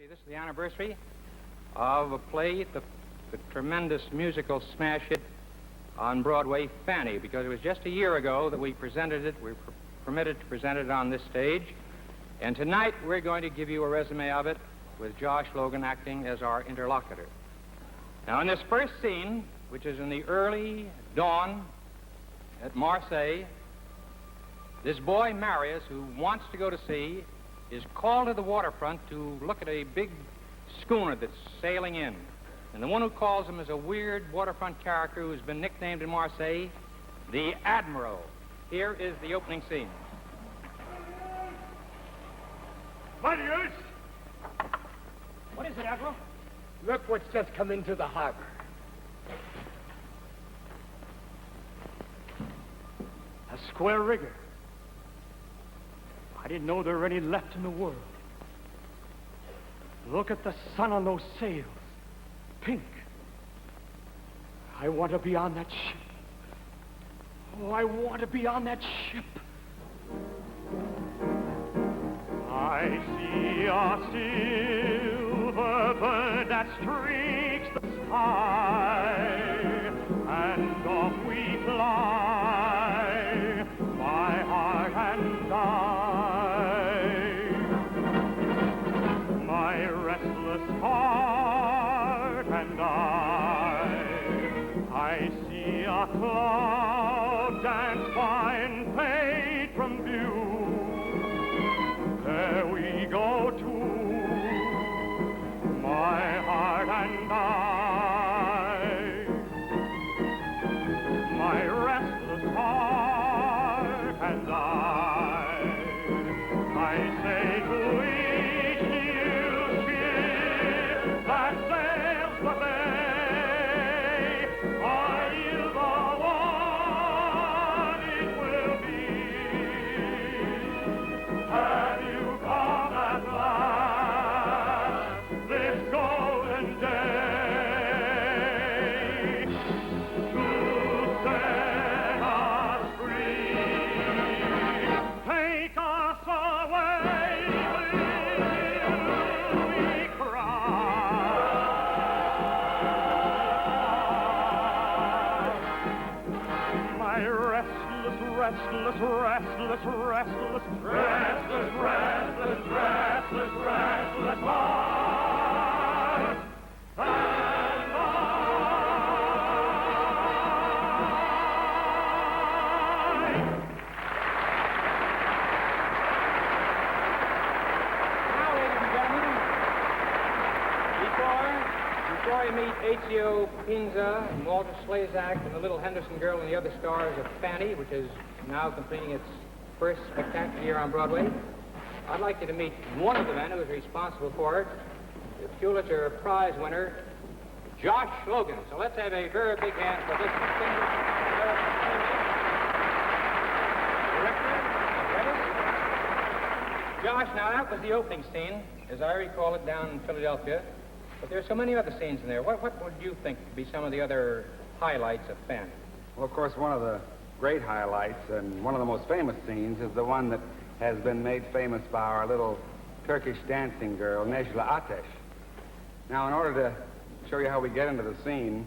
This is the anniversary of a play, the tremendous musical smash hit on Broadway, Fanny, because it was just a year ago that we presented it. We were permitted to present it on this stage. And tonight we're going to give you a resume of it with Josh Logan acting as our interlocutor. Now, in this first scene, which is in the early dawn at Marseille, this boy, Marius, who wants to go to sea, is called to the waterfront to look at a big schooner that's sailing in. And the one who calls him is a weird waterfront character who's been nicknamed in Marseille the Admiral. Here is the opening scene. Marius! What is it, Admiral? Look what's just come into the harbor. A square rigger. I didn't know there were any left in the world. Look at the sun on those sails. Pink. I want to be on that ship. Oh, I want to be on that ship. I see a silver bird that streaks the sky, and off we fly, my heart and I, my restless heart and I see a cloud dance by and fade from view. There we go to, my heart and I, my restless heart and I say to each new ship that sails the bay, are you the one it will be? Have you come at last this golden day to set us free? Take us away, will we cry? My restless, restless, restless, restless, restless, restless, restless, restless heart and I. Now, ladies and gentlemen, before you meet Ezio Pinza and Walter Slezak and the little Henderson girl and the other stars of Fanny, which is now completing its first spectacular year on Broadway, I'd like you to meet one of the men who is responsible for it, the Pulitzer Prize winner, Josh Logan. So let's have a very big hand for this distinguished director. Josh, now that was the opening scene, as I recall it, down in Philadelphia. But there are so many other scenes in there. What would you think would be some of the other highlights of Fanny? Well, of course, one of the great highlights and one of the most famous scenes is the one that has been made famous by our little Turkish dancing girl, Necla Ateş. Now, in order to show you how we get into the scene,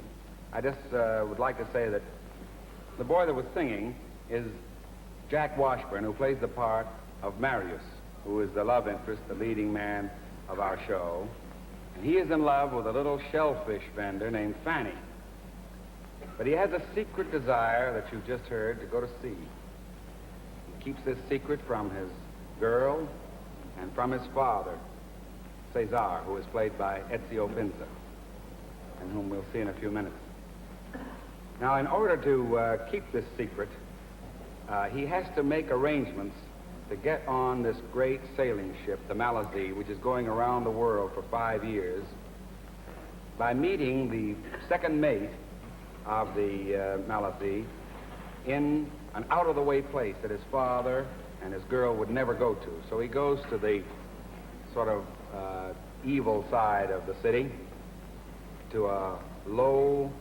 I just would like to say that the boy that was singing is Jack Washburn, who plays the part of Marius, who is the love interest, the leading man of our show. And he is in love with a little shellfish vendor named Fanny. But he has a secret desire that you've just heard to go to sea. He keeps this secret from his girl and from his father, Cesar, who is played by Ezio Pinza, and whom we'll see in a few minutes. Now, in order to keep this secret, he has to make arrangements to get on this great sailing ship, the Malazee, which is going around the world for 5 years, by meeting the second mate of the Malazee in an out-of-the-way place that his father and his girl would never go to. So he goes to the sort of evil side of the city, to a low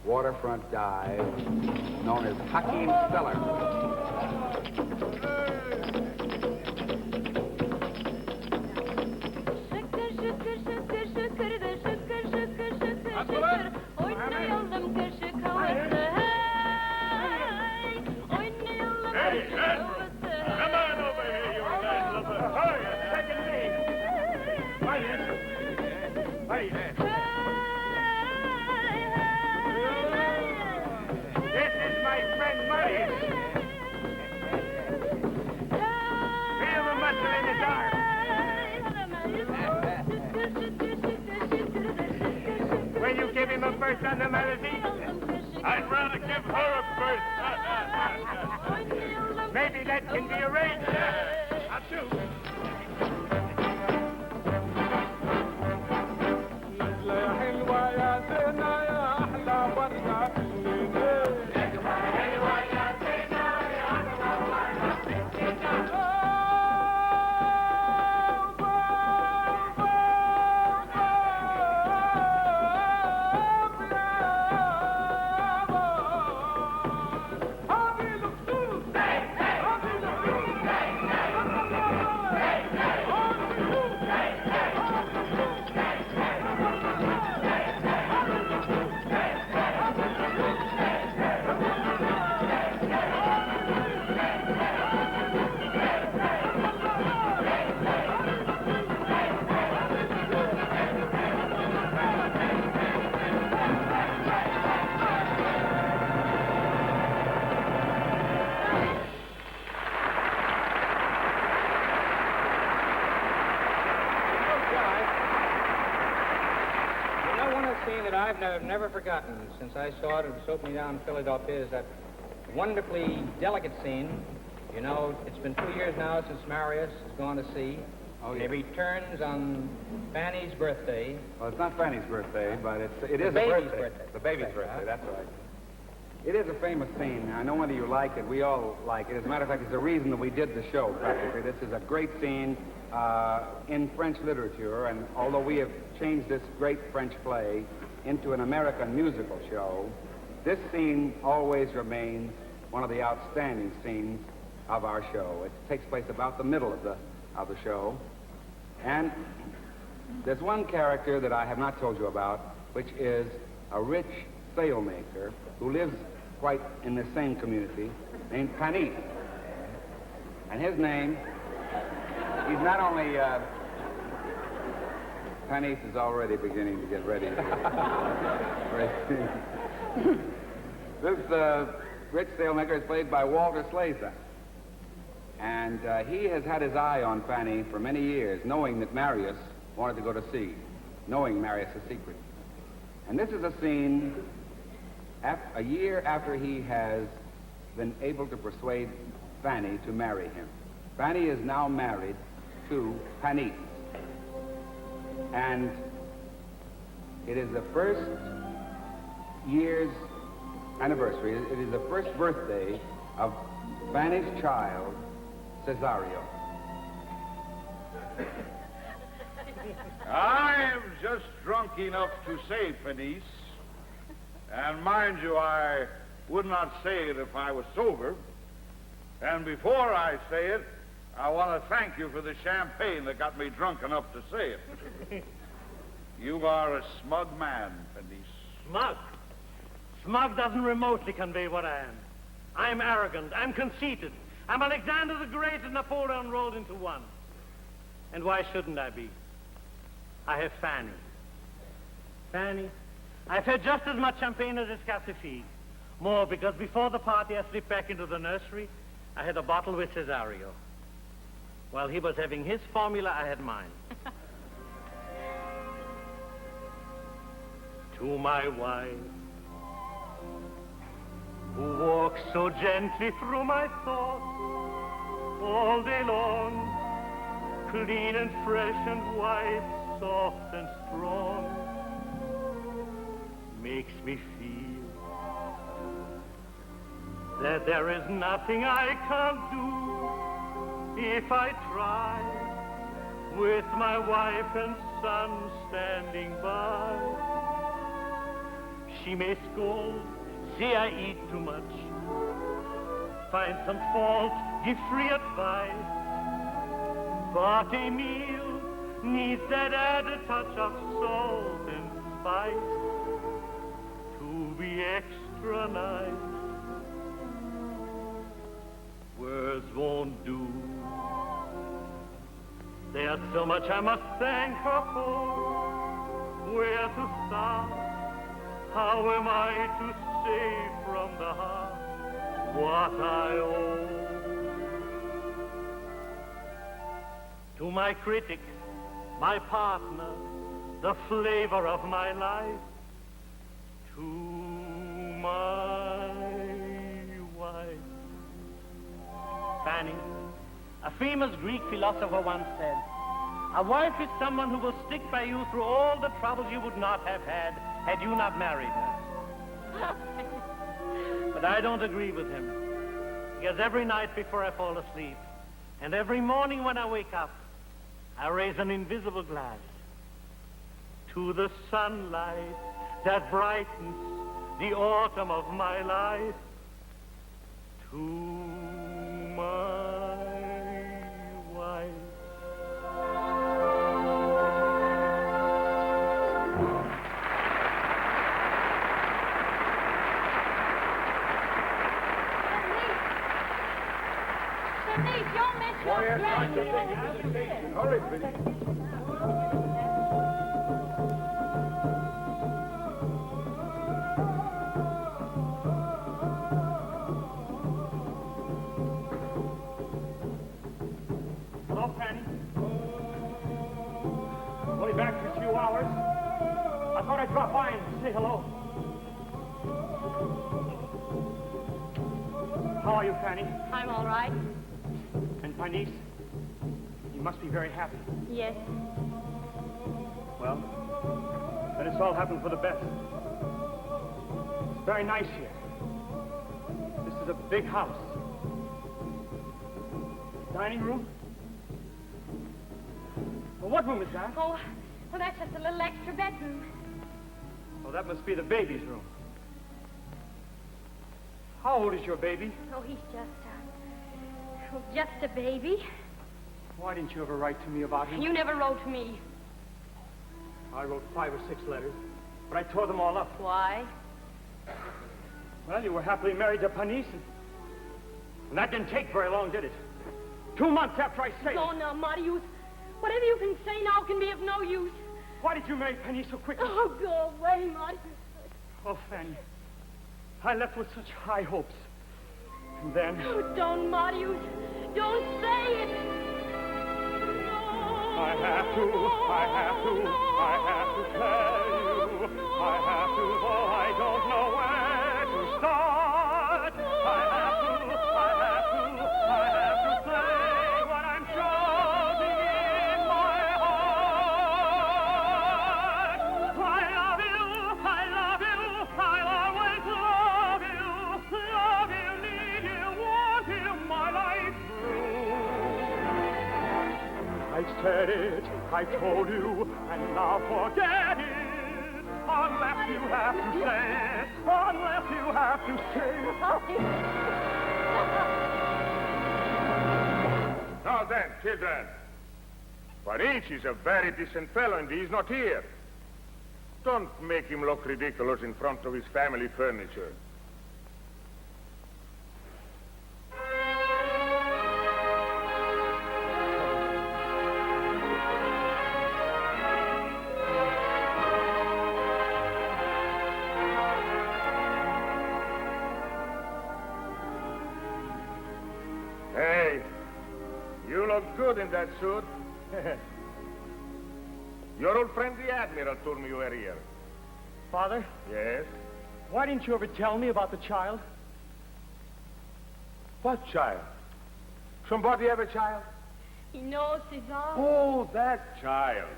waterfront dive known as Hakeem's Cellar. Ce que je Hey, Admiral! Come on over here, you landlubber! Hurry, second mate! Wait. This is my friend Murray. Feel the muscle in his arm. Will you give him a berth on the magazine? I'd rather give her a berth. Maybe that can be arranged. I'll do. I've never forgotten since I saw it at its opening down in Philadelphia is that wonderfully delicate scene. You know, it's been 2 years now since Marius has gone to sea. Oh, yeah. He returns on Fanny's birthday. Well, it's not Fanny's birthday, but it is a baby's birthday. birthday. The baby's birthday, that's right. It is a famous scene. I know whether you like it. We all like it. As a matter of fact, it's the reason that we did the show, practically. This is a great scene in French literature, and although we have changed this great French play into an American musical show, this scene always remains one of the outstanding scenes of our show. It takes place about the middle of the show, and there's one character that I have not told you about, which is a rich sailmaker who lives quite in the same community, named Fanny. And his name, he's not only Panis is already beginning to get ready. This rich sailmaker is played by Walter Slazer. And he has had his eye on Fanny for many years, knowing that Marius wanted to go to sea, knowing Marius' secret. And this is a scene a year after he has been able to persuade Fanny to marry him. Fanny is now married to Panis. And it is the first year's anniversary. It is the first birthday of Fanny's child, Cesario. I am just drunk enough to say, Fanny. And mind you, I would not say it if I was sober. And before I say it, I want to thank you for the champagne that got me drunk enough to say it. You are a smug man, Fanny. Smug? Smug doesn't remotely convey what I am. I'm arrogant. I'm conceited. I'm Alexander the Great and Napoleon rolled into one. And why shouldn't I be? I have Fanny. Fanny, I've had just as much champagne as this Cassifi. More because before the party I slipped back into the nursery, I had a bottle with Cesario. While he was having his formula, I had mine. To my wife, who walks so gently through my thoughts all day long, clean and fresh and white, soft and strong, makes me feel that there is nothing I can't do if I try, with my wife and son standing by. She may scold, say I eat too much, find some fault, give free advice, but a meal needs that added touch of salt and spice. be extra nice. Words won't do. There's so much I must thank her for. Where to start? How am I to say from the heart what I owe? To my critic, my partner, the flavor of my life, to my wife. Fanny, a famous Greek philosopher once said, a wife is someone who will stick by you through all the troubles you would not have had you not married her. But I don't agree with him, because every night before I fall asleep, and every morning when I wake up, I raise an invisible glass to the sunlight that brightens the autumn of my life, to my wife. Denise, don't miss your train. Hurry, please. Hello, Fanny. Only back for a few hours. I thought I'd drop by and say hello. How are you, Fanny? I'm all right. And my niece? You must be very happy. Yes. Well, then it's all happened for the best. It's very nice here. This is a big house. Dining room? Well, what room is that? Oh, well, that's just a little extra bedroom. Oh, that must be the baby's room. How old is your baby? Oh, he's just a baby. Why didn't you ever write to me about him? You never wrote to me. I wrote 5 or 6 letters, but I tore them all up. Why? Well, you were happily married to Panis, and that didn't take very long, did it? 2 months after I sailed. Go now, Marius. Whatever you can say now can be of no use. Why did you marry Penny so quickly? Oh, go away, Marius. Oh, Fanny, I left with such high hopes. And then... Oh, don't, Marius. Don't say it. I have to tell you. I have to, though I don't know where to start. I have to say what I'm shouting in my heart. I love you, I'll always love you, need you, want you, my life through. I said it, I told you, and now forget it. Unless you have to say it, unless you have to say it. Now then, children. Paris is a very decent fellow, and he's not here. Don't make him look ridiculous in front of his family furniture. Hey, you look good in that suit. Your old friend the Admiral told me you were here. Father, Yes? why didn't you ever tell me about the child? What child? Somebody have a child? He knows, Cesar. Oh, that child.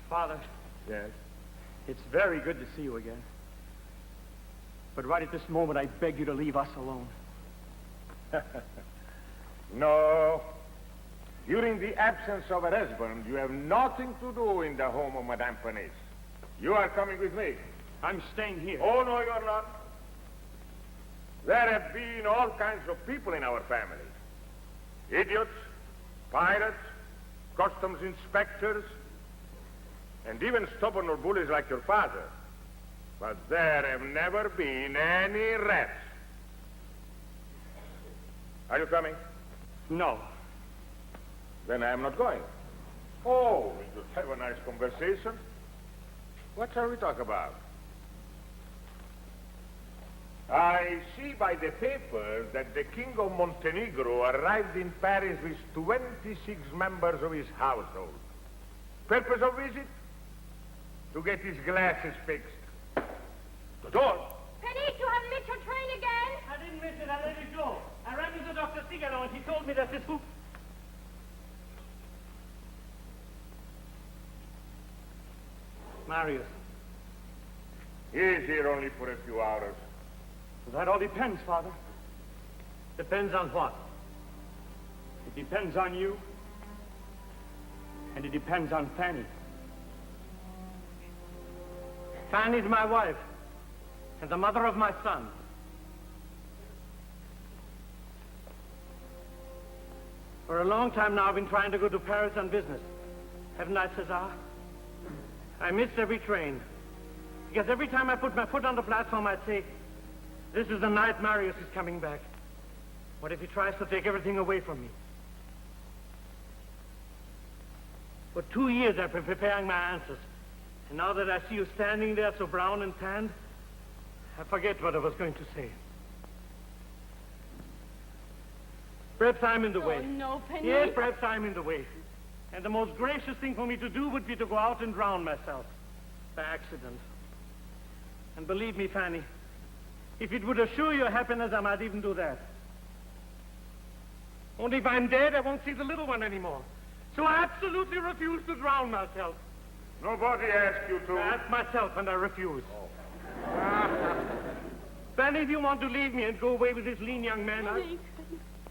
Father, Yes? it's very good to see you again. But right at this moment, I beg you to leave us alone. No. During the absence of a husband, you have nothing to do in the home of Madame Panis. You are coming with me. I'm staying here. Oh, no, you're not. There have been all kinds of people in our family. Idiots, pirates, customs inspectors, and even stubborn old bullies like your father. But there have never been any rats. Are you coming? No. Then I am not going. Oh, we could have a nice conversation. What shall we talk about? I see by the papers that the King of Montenegro arrived in Paris with 26 members of his household. Purpose of visit? To get his glasses fixed. The door. Penny, you haven't missed your train again? I didn't miss it. I let it go. I ran into Dr. Sigalo, and he told me that this hoop... Marius. He is here only for a few hours. That all depends, Father. Depends on what? It depends on you. And it depends on Fanny. Fanny's my wife. And the mother of my son. For a long time now, I've been trying to go to Paris on business. Haven't I, Cesar? I missed every train. Because every time I put my foot on the platform, I'd say, this is the night Marius is coming back. What if he tries to take everything away from me? For 2 years I've been preparing my answers. And now that I see you standing there so brown and tanned, I forget what I was going to say. Perhaps I'm in the way. Oh, no, Penny. Yes, perhaps I'm in the way. And the most gracious thing for me to do would be to go out and drown myself. By accident. And believe me, Fanny, if it would assure your happiness, I might even do that. Only if I'm dead, I won't see the little one anymore. So I absolutely refuse to drown myself. Nobody asked you to. I ask myself, and I refuse. Fanny, if you want to leave me and go away with this lean young man, Penny.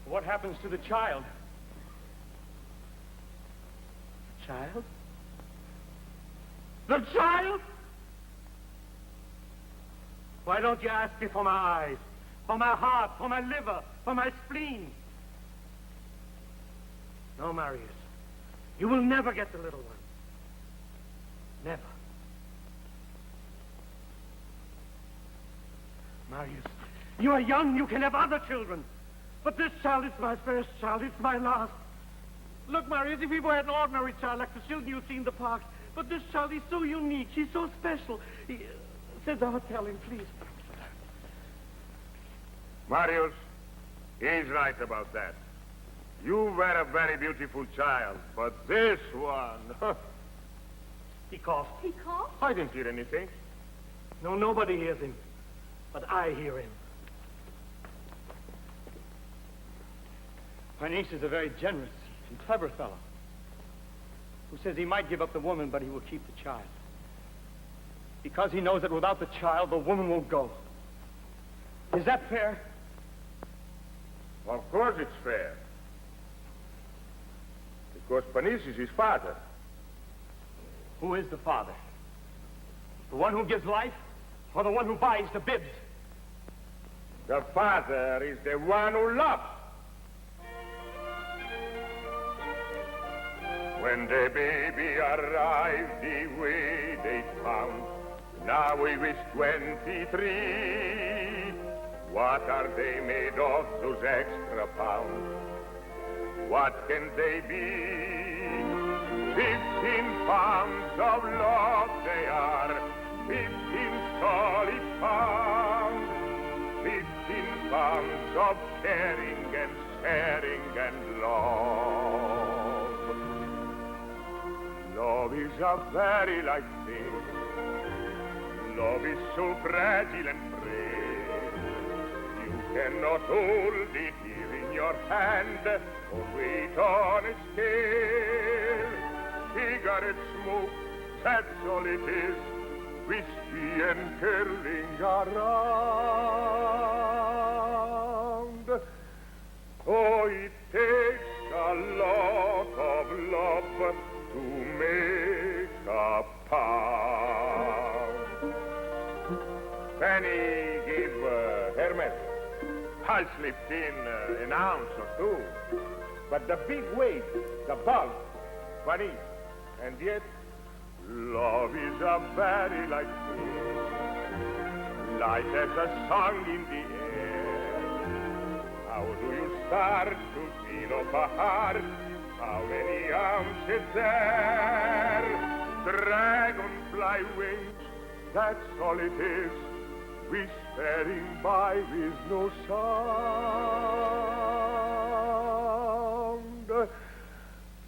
What happens to the child? Child? The child? Why don't you ask me for my eyes, for my heart, for my liver, for my spleen? No, Marius. You will never get the little one. Never. Marius, you are young. You can have other children. But this child is my first child. It's my last. Look, Marius, if we were an ordinary child like the children you see in the park, but this child is so unique. She's so special. Cesar, tell him, please. Marius, he's right about that. You were a very beautiful child, but this one... He coughed. He coughed? I didn't hear anything. No, nobody hears him. But I hear him. My niece is a very generous and clever fellow who says he might give up the woman, but he will keep the child. Because he knows that without the child, the woman won't go. Is that fair? Of course it's fair. Because Panis is his father. Who is the father? The one who gives life, or the one who buys the bibs? The father is the one who loves. When the baby arrived, the way they found, now he is 23. What are they made of, those extra pounds? What can they be? 15 pounds of love they are, 15 solid pounds, 15 pounds of caring and sharing and love. Love is a very light thing. Love is so fragile and frail. You cannot hold it here in your hand or wait on a scale. Cigarette smoke, that's all it is. Whiskey and curling around. Oh, it takes a lot of love to make a pound. Fanny gave her medicine. I slipped in an ounce or two. But the big weight, the bulk, Fanny. And yet, love is a very light thing. light as a song in the air. How do you start to feel of a heart? How many arms is there? Dragonfly wings, that's all it is. Whispering by with no sound.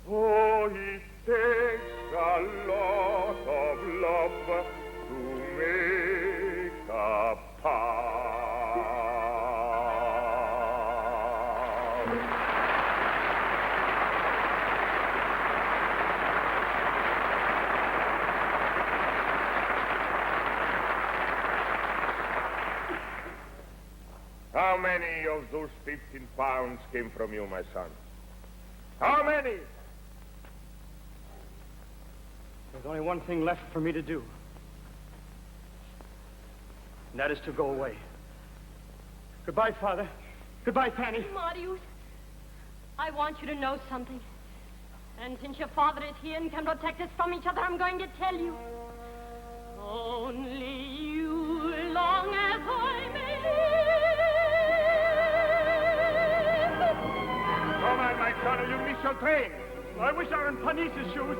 Oh, it takes a lot of love to make a pound. How many of those 15 pounds came from you, my son? How many? There's only one thing left for me to do. And that is to go away. Goodbye, Father. Goodbye, Fanny. Marius, I want you to know something. And since your father is here and can protect us from each other, I'm going to tell you. Only you, long as I may live. Come on, my son, or you'll miss your train. I wish I were in Panis's shoes.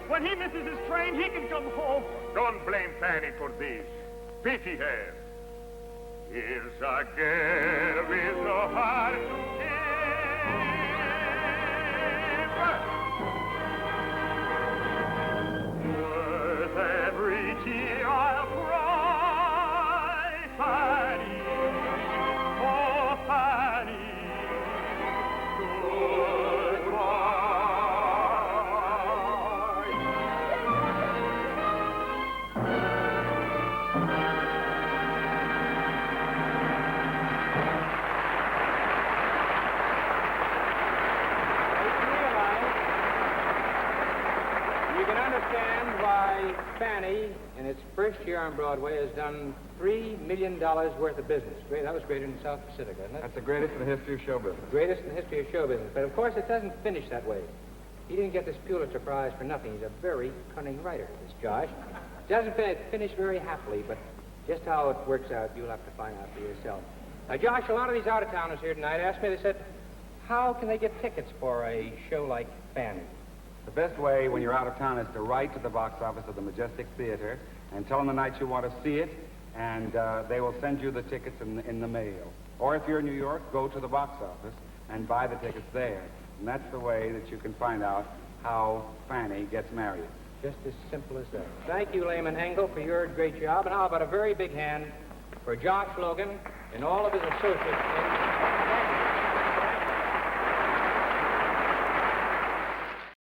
When he misses his train, he can come home. Don't blame Fanny for this. Pity her. Here's a girl with no heart to give. Worth every tear I'll cry, Fanny, oh Fanny, You can understand why Fanny, in its first year on Broadway, has done $3 million worth of business. Great, that was greater than South Pacific, isn't it? That's the greatest in the history of show business. Greatest in the history of show business. But of course, it doesn't finish that way. He didn't get this Pulitzer Prize for nothing. He's a very cunning writer, this Josh. It doesn't finish very happily, but just how it works out, you'll have to find out for yourself. Now, Josh, a lot of these out-of-towners here tonight asked me, they said, how can they get tickets for a show like Fanny? The best way when you're out of town is to write to the box office of the Majestic Theater and tell them the night you want to see it, and they will send you the tickets in the mail. Or if you're in New York, go to the box office and buy the tickets there. And that's the way that you can find out how Fanny gets married. Just as simple as that. Thank you, Lehman Engel, for your great job. And how about a very big hand for Josh Logan and all of his associates in